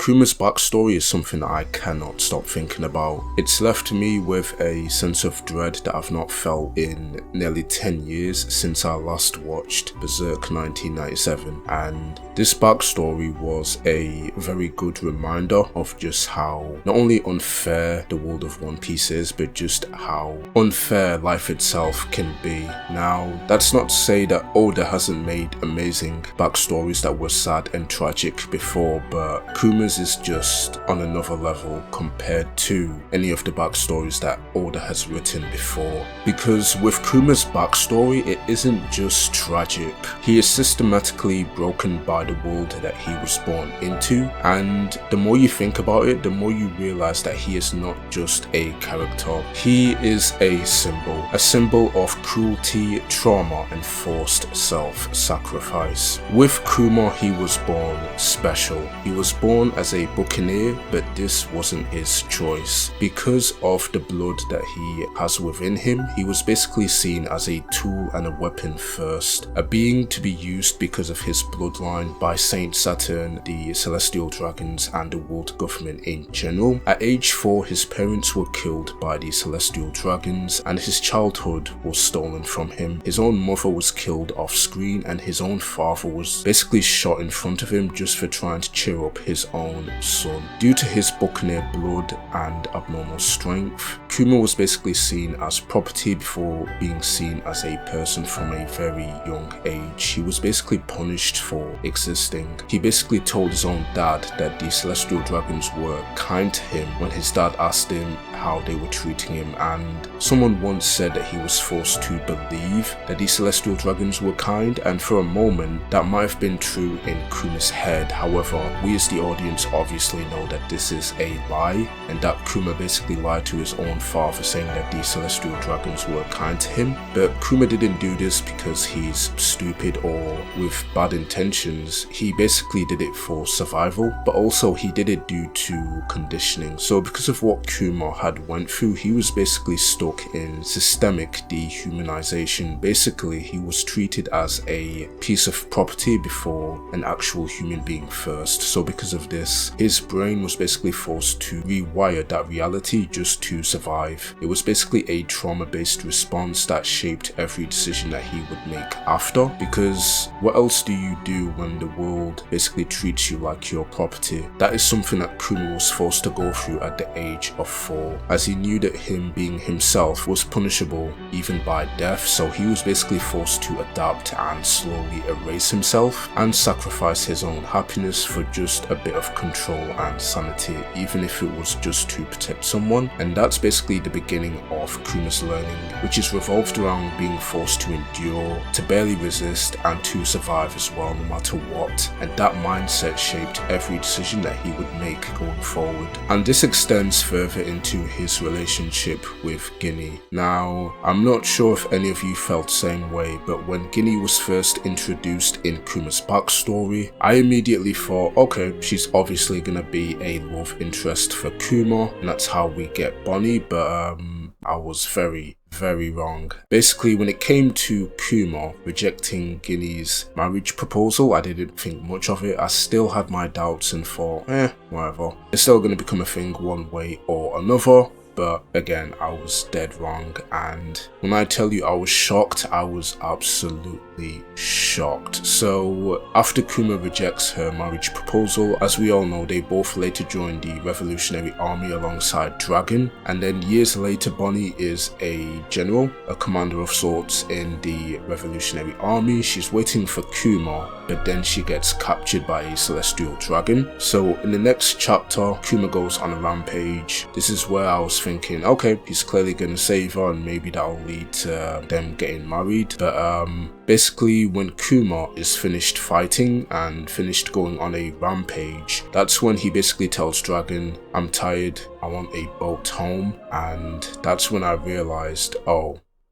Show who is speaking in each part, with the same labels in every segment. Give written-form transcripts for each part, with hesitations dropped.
Speaker 1: Kuma's backstory is something that I cannot stop thinking about. It's left me with a sense of dread that I've not felt in nearly 10 years since I last watched Berserk 1997, and this backstory was a very good reminder of just how not only unfair the world of One Piece is, but just how unfair life itself can be. Now, that's not to say that Oda hasn't made amazing backstories that were sad and tragic before, but Kuma's is just on another level compared to any of the backstories that Oda has written before. Because with Kuma's backstory, it isn't just tragic. He is systematically broken by the world that he was born into, and the more you think about it, the more you realize that he is not just a character. He is a symbol of cruelty, trauma, and forced self-sacrifice. With Kuma, he was born special. He was born as a buccaneer, but this wasn't his choice. Because of the blood that he has within him, he was basically seen as a tool and a weapon first, a being to be used because of his bloodline by Saint Saturn, the Celestial Dragons, and the world government in general. At age 4, his parents were killed by the Celestial Dragons, and his childhood was stolen from him. His own mother was killed off screen, and his own father was basically shot in front of him just for trying to cheer up his own son. Due to his buccaneer blood and abnormal strength, Kuma was basically seen as property before being seen as a person from a very young age. He was basically punished for existing. He basically told his own dad that the Celestial Dragons were kind to him when his dad asked him how they were treating him, and someone once said that he was forced to believe that the Celestial Dragons were kind, and for a moment that might have been true in Kuma's head. However, we as the audience obviously know that this is a lie, and that Kuma basically lied to his own father saying that the Celestial Dragons were kind to him. But Kuma didn't do this because he's stupid or with bad intentions. He basically did it for survival, but also he did it due to conditioning. So because of what Kuma had went through, he was basically stuck in systemic dehumanization. Basically, he was treated as a piece of property before an actual human being first. So because of this, his brain was basically forced to rewire that reality just to survive. It was basically a trauma-based response that shaped every decision that he would make after, because what else do you do when the world basically treats you like your property? That is something that Kuma was forced to go through at the age of 4, as he knew that him being himself was punishable even by death, so he was basically forced to adapt and slowly erase himself and sacrifice his own happiness for just a bit of control and sanity, even if it was just to protect someone. And that's basically the beginning of Kuma's learning, which is revolved around being forced to endure, to barely resist, and to survive as well no matter what. And that mindset shaped every decision that he would make going forward. And this extends further into his relationship with Ginny. Now, I'm not sure if any of you felt the same way, but when Ginny was first introduced in Kuma's backstory, I immediately thought, okay, she's obviously gonna be a love interest for Kuma, and that's how we get Bonnie, but I was very wrong. Basically, when it came to Kuma rejecting Ginny's marriage proposal, I didn't think much of it. I still had my doubts and thought, whatever. It's still going to become a thing one way or another. But again, I was dead wrong, and when I tell you I was shocked, I was absolutely shocked. So after Kuma rejects her marriage proposal, as we all know, they both later joined the Revolutionary Army alongside Dragon, and then years later Bonnie is a general, a commander of sorts in the Revolutionary Army. She's waiting for Kuma, but then she gets captured by a Celestial Dragon. So in the next chapter, Kuma goes on a rampage. This is where I was thinking, okay, he's clearly gonna save her and maybe that'll lead to them getting married. But basically when Kuma is finished fighting and finished going on a rampage, that's when he basically tells Dragon, I'm tired, I want a boat home. And that's when I realized,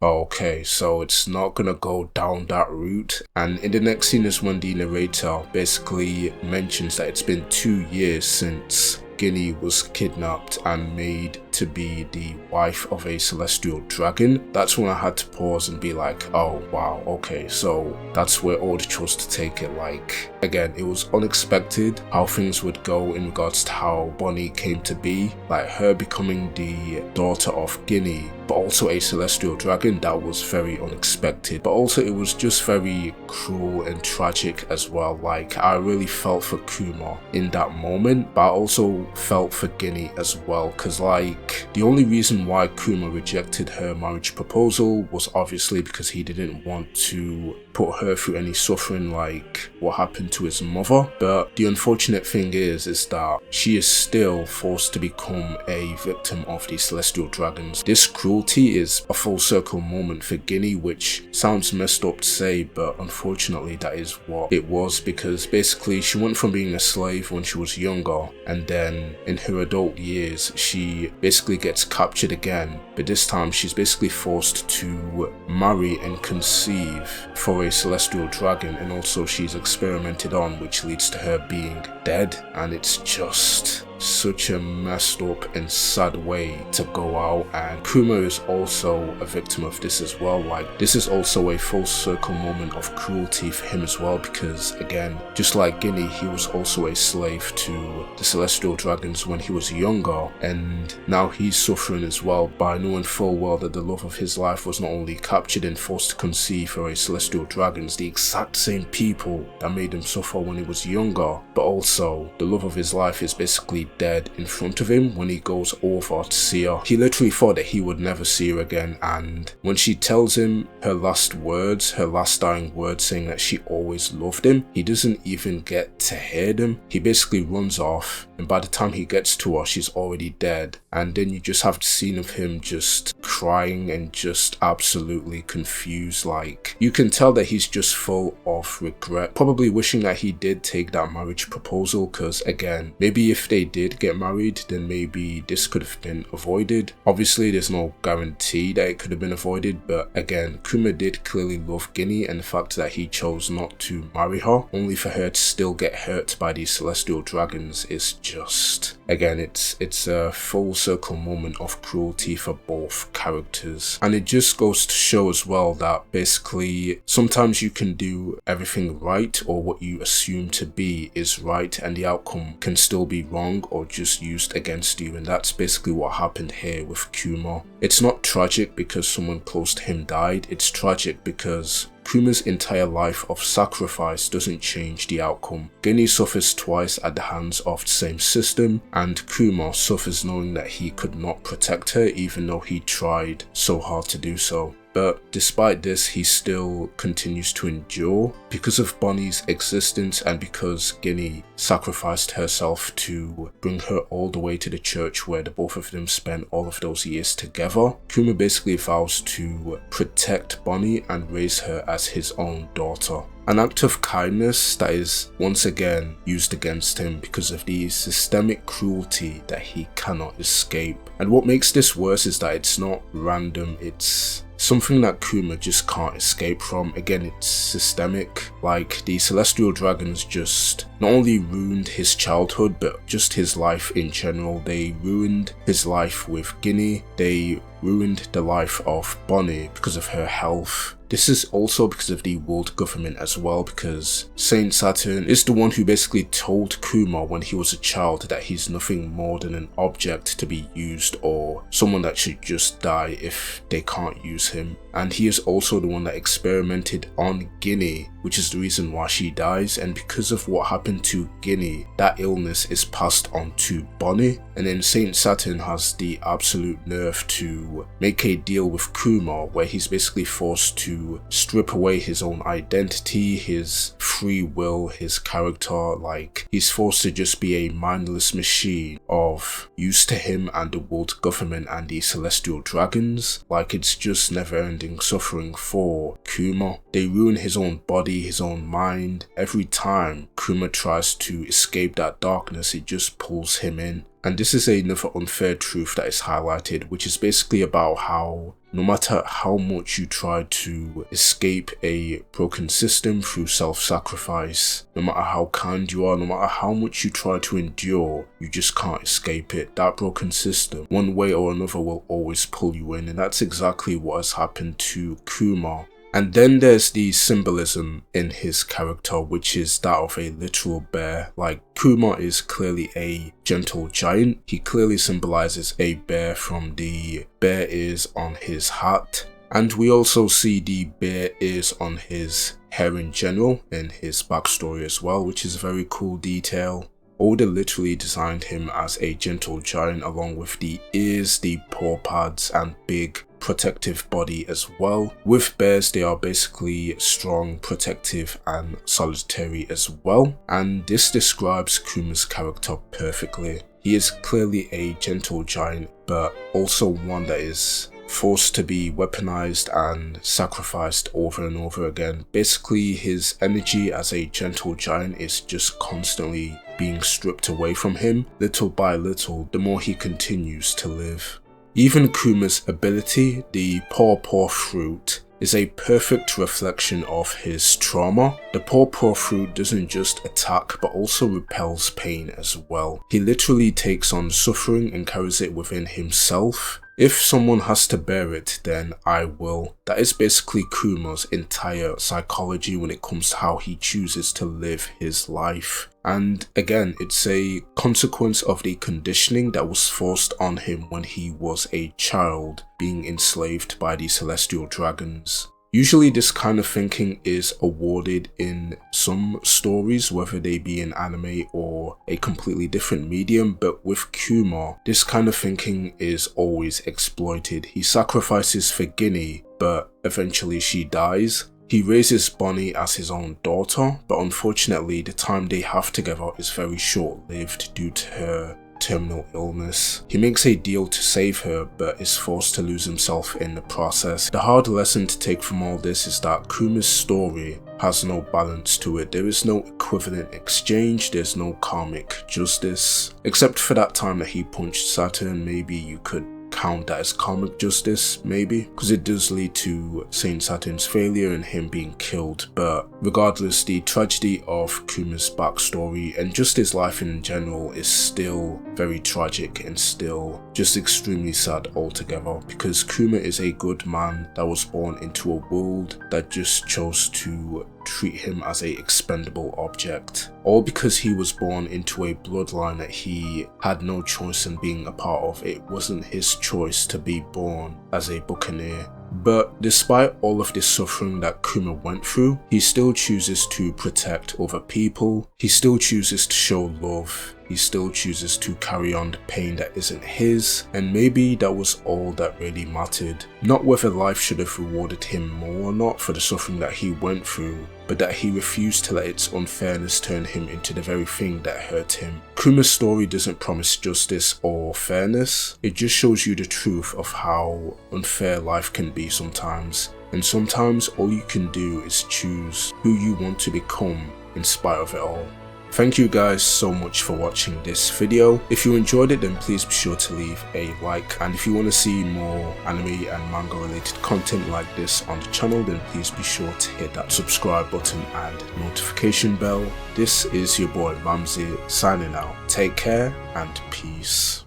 Speaker 1: okay, so it's not gonna go down that route. And in the next scene is when the narrator basically mentions that it's been 2 years since Ginny was kidnapped and made to be the wife of a celestial dragon, that's when I had to pause and be like, oh wow, okay, so that's where Oda chose to take it. Like, again, it was unexpected how things would go in regards to how Bonnie came to be, like her becoming the daughter of Guinea, but also a celestial dragon. That was very unexpected, but also it was just very cruel and tragic as well. Like, I really felt for Kuma in that moment, but I also felt for Guinea as well, because like the only reason why Kuma rejected her marriage proposal was obviously because he didn't want to put her through any suffering like what happened to his mother. But the unfortunate thing is that she is still forced to become a victim of the celestial dragons. This cruelty is a full circle moment for Guinea, which sounds messed up to say, but unfortunately that is what it was, because basically she went from being a slave when she was younger, and then in her adult years she basically gets captured again, but this time she's basically forced to marry and conceive for a celestial dragon, and also she's experimented on, which leads to her being dead. And it's just such a messed up and sad way to go out, and Kuma is also a victim of this as well. Like, this is also a full circle moment of cruelty for him as well, because again, just like Guinea, he was also a slave to the celestial dragons when he was younger, and now he's suffering as well by knowing full well that the love of his life was not only captured and forced to conceive for a celestial dragons, the exact same people that made him suffer when he was younger, but also the love of his life is basically dead in front of him when he goes over to see her. He literally thought that he would never see her again, and when she tells him her last words, her last dying words saying that she always loved him, he doesn't even get to hear them. He basically runs off, and by the time he gets to her, she's already dead. And then you just have the scene of him just crying and just absolutely confused. Like, you can tell that he's just full of regret, probably wishing that he did take that marriage proposal, because again, maybe if they did get married, then maybe this could have been avoided. Obviously there's no guarantee that it could have been avoided, but again, Kuma did clearly love Guinea, and the fact that he chose not to marry her only for her to still get hurt by these celestial dragons is just, again, it's a full circle moment of cruelty for both characters. And it just goes to show as well that basically sometimes you can do everything right, or what you assume to be is right, and the outcome can still be wrong or just used against you, and that's basically what happened here with Kuma. It's not tragic because someone close to him died, it's tragic because Kuma's entire life of sacrifice doesn't change the outcome. Guinea suffers twice at the hands of the same system, and Kuma suffers knowing that he could not protect her even though he tried so hard to do so. But despite this, he still continues to endure because of Bonnie's existence, and because Guinea sacrificed herself to bring her all the way to the church where the both of them spent all of those years together. Kuma basically vows to protect Bonnie and raise her as his own daughter. An act of kindness that is once again used against him because of the systemic cruelty that he cannot escape. And what makes this worse is that it's not random, it's something that Kuma just can't escape from. Again, it's systemic. Like, the celestial dragons just not only ruined his childhood, but just his life in general. They ruined his life with Guinea, they ruined the life of Bonnie because of her health. This is also because of the world government as well, because Saint Saturn is the one who basically told Kuma when he was a child that he's nothing more than an object to be used, or someone that should just die if they can't use him. And he is also the one that experimented on Guinea, which is the reason why she dies. And because of what happened to Guinea, that illness is passed on to Bonnie. And then Saint Saturn has the absolute nerve to make a deal with Kuma where he's basically forced to strip away his own identity, his free will, his character. Like, he's forced to just be a mindless machine of use to him and the world government and the celestial dragons. Like, it's just never ending suffering for Kuma. They ruin his own body, body, his own mind. Every time Kuma tries to escape that darkness, it just pulls him in. And this is another unfair truth that is highlighted, which is basically about how no matter how much you try to escape a broken system through self-sacrifice, no matter how kind you are, no matter how much you try to endure, you just can't escape it. That broken system, one way or another, will always pull you in, and that's exactly what has happened to Kuma. And then there's the symbolism in his character, which is that of a literal bear. Like, Kuma is clearly a gentle giant. He clearly symbolizes a bear from the bear ears on his hat. And we also see the bear ears on his hair in general in his backstory as well, which is a very cool detail. Oda literally designed him as a gentle giant, along with the ears, the paw pads, and big protective body as well. With bears, they are basically strong, protective, and solitary as well. And this describes Kuma's character perfectly. He is clearly a gentle giant, but also one that is forced to be weaponized and sacrificed over and over again. Basically, his energy as a gentle giant is just constantly being stripped away from him, little by little, the more he continues to live. Even Kuma's ability, the paw fruit, is a perfect reflection of his trauma. The paw fruit doesn't just attack but also repels pain as well. He literally takes on suffering and carries it within himself. If someone has to bear it, then I will. That is basically Kuma's entire psychology when it comes to how he chooses to live his life. And again, it's a consequence of the conditioning that was forced on him when he was a child, being enslaved by the celestial dragons. Usually this kind of thinking is awarded in some stories, whether they be in anime or a completely different medium, but with Kuma, this kind of thinking is always exploited. He sacrifices for Ginny, but eventually she dies. He raises Bonnie as his own daughter, but unfortunately the time they have together is very short-lived due to her terminal illness. He makes a deal to save her, but is forced to lose himself in the process. The hard lesson to take from all this is that Kuma's story has no balance to it. There is no equivalent exchange, there's no karmic justice. Except for that time that he punched Saturn, maybe you could count that as karmic justice, maybe, because it does lead to Saint Saturn's failure and him being killed. But regardless, the tragedy of Kuma's backstory and just his life in general is still very tragic and still just extremely sad altogether, because Kuma is a good man that was born into a world that just chose to treat him as a expendable object, all because he was born into a bloodline that he had no choice in being a part of. It wasn't his choice to be born as a buccaneer. But despite all of this suffering that Kuma went through, he still chooses to protect other people, he still chooses to show love, he still chooses to carry on the pain that isn't his, and maybe that was all that really mattered. Not whether life should have rewarded him more or not for the suffering that he went through, but that he refused to let its unfairness turn him into the very thing that hurt him. Kuma's story doesn't promise justice or fairness, it just shows you the truth of how unfair life can be sometimes. And sometimes all you can do is choose who you want to become in spite of it all. Thank you guys so much for watching this video. If you enjoyed it, then please be sure to leave a like, and if you want to see more anime and manga related content like this on the channel, then please be sure to hit that subscribe button and notification bell. This is your boy MAMZYY signing out. Take care and peace.